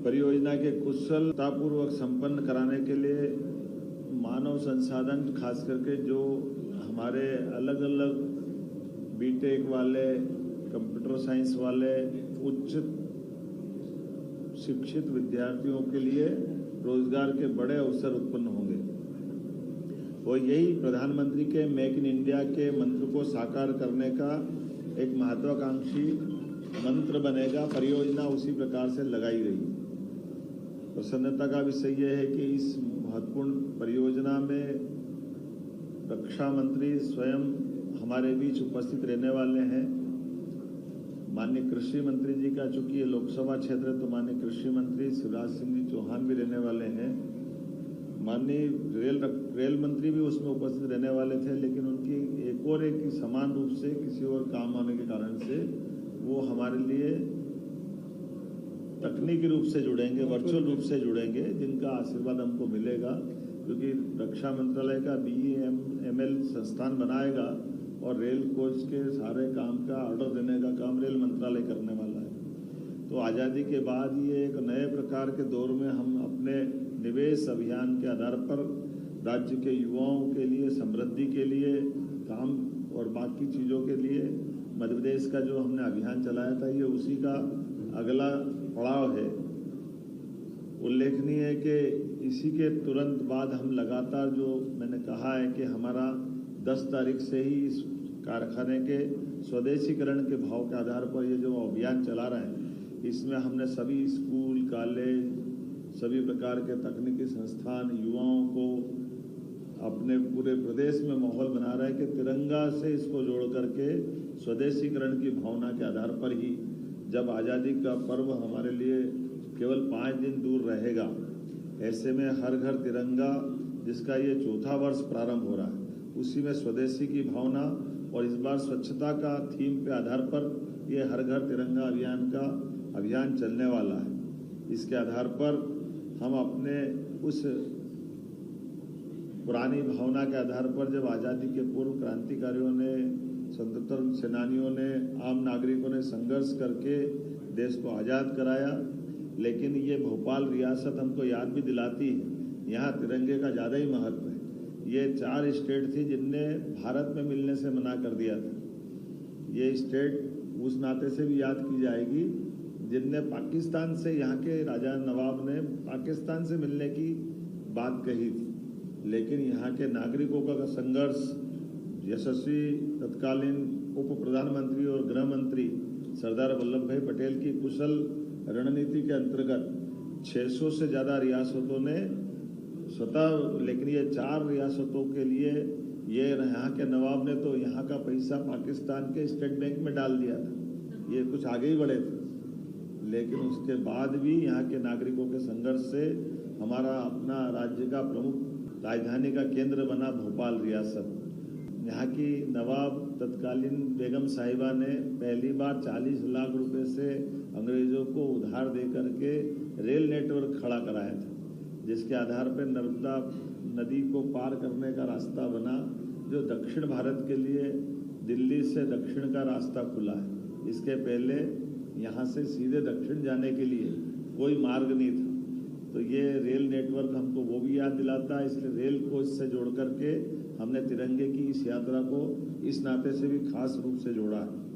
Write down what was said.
परियोजना के कुशलतापूर्वक संपन्न कराने के लिए मानव संसाधन खास करके जो हमारे अलग अलग बीटेक वाले, कंप्यूटर साइंस वाले उच्च शिक्षित विद्यार्थियों के लिए रोजगार के बड़े अवसर उत्पन्न होंगे। और यही प्रधानमंत्री के मेक इन इंडिया के मंत्र को साकार करने का एक महत्वाकांक्षी मंत्र बनेगा। परियोजना उसी प्रकार से लगाई गई। प्रसन्नता का विषय यह है कि इस महत्वपूर्ण परियोजना में रक्षा मंत्री स्वयं हमारे बीच उपस्थित रहने वाले हैं। माननीय कृषि मंत्री जी का, चूंकि ये लोकसभा क्षेत्र है तो माननीय कृषि मंत्री शिवराज सिंह जी चौहान भी रहने वाले हैं। माननीय रेल मंत्री भी उसमें उपस्थित रहने वाले थे, लेकिन उनकी एक समान रूप से किसी और काम आने के कारण से वो हमारे लिए तकनीकी रूप से जुड़ेंगे, वर्चुअल रूप से जुड़ेंगे, जिनका आशीर्वाद हमको मिलेगा, क्योंकि रक्षा मंत्रालय का BEML संस्थान बनाएगा और रेल कोच के सारे काम का ऑर्डर देने का काम रेल मंत्रालय करने वाला है। तो आज़ादी के बाद ये एक नए प्रकार के दौर में हम अपने निवेश अभियान के आधार पर राज्य के युवाओं के लिए, समृद्धि के लिए, काम और बाकी चीज़ों के लिए मध्य प्रदेश का जो हमने अभियान चलाया था, ये उसी का अगला पड़ाव है। उल्लेखनीय है कि इसी के तुरंत बाद हम लगातार, जो मैंने कहा है कि हमारा 10 तारीख से ही इस कारखाने के स्वदेशीकरण के भाव के आधार पर ये जो अभियान चला रहे हैं, इसमें हमने सभी स्कूल, कॉलेज, सभी प्रकार के तकनीकी संस्थान, युवाओं को अपने पूरे प्रदेश में माहौल बना रहा है कि तिरंगा से इसको जोड़ करके स्वदेशीकरण की भावना के आधार पर ही जब आज़ादी का पर्व हमारे लिए केवल 5 दिन दूर रहेगा, ऐसे में हर घर तिरंगा, जिसका ये 4था वर्ष प्रारंभ हो रहा है, उसी में स्वदेशी की भावना और इस बार स्वच्छता का थीम पे आधार पर ये हर घर तिरंगा अभियान का अभियान चलने वाला है। इसके आधार पर हम अपने उस पुरानी भावना के आधार पर, जब आज़ादी के पूर्व क्रांतिकारियों ने, स्वतंत्रता सेनानियों ने, आम नागरिकों ने संघर्ष करके देश को आज़ाद कराया, लेकिन ये भोपाल रियासत हमको याद भी दिलाती है, यहाँ तिरंगे का ज़्यादा ही महत्व है। ये 4 स्टेट थी जिनने भारत में मिलने से मना कर दिया था। ये स्टेट उस नाते से भी याद की जाएगी जिनने पाकिस्तान से, यहाँ के राजा नवाब ने पाकिस्तान से मिलने की बात कही थी, लेकिन यहाँ के नागरिकों का संघर्ष, यशस्वी तत्कालीन उप प्रधानमंत्री और गृह मंत्री सरदार वल्लभ भाई पटेल की कुशल रणनीति के अंतर्गत 600 से ज़्यादा रियासतों ने स्वतः, लेकिन ये 4 रियासतों के लिए ये यहाँ के नवाब ने तो यहाँ का पैसा पाकिस्तान के स्टेट बैंक में डाल दिया था। ये कुछ आगे ही बढ़े थे, लेकिन उसके बाद भी यहाँ के नागरिकों के संघर्ष से हमारा अपना राज्य का प्रमुख राजधानी का केंद्र बना भोपाल रियासत। यहाँ की नवाब तत्कालीन बेगम साहिबा ने पहली बार 40 लाख रुपए से अंग्रेजों को उधार दे करके रेल नेटवर्क खड़ा कराया था, जिसके आधार पर नर्मदा नदी को पार करने का रास्ता बना, जो दक्षिण भारत के लिए दिल्ली से दक्षिण का रास्ता खुला है। इसके पहले यहाँ से सीधे दक्षिण जाने के लिए कोई मार्ग नहीं था। तो ये रेल नेटवर्क हमको वो भी याद दिलाता है, इसलिए रेल कोच से जोड़ करके हमने तिरंगे की इस यात्रा को इस नाते से भी खास रूप से जोड़ा है।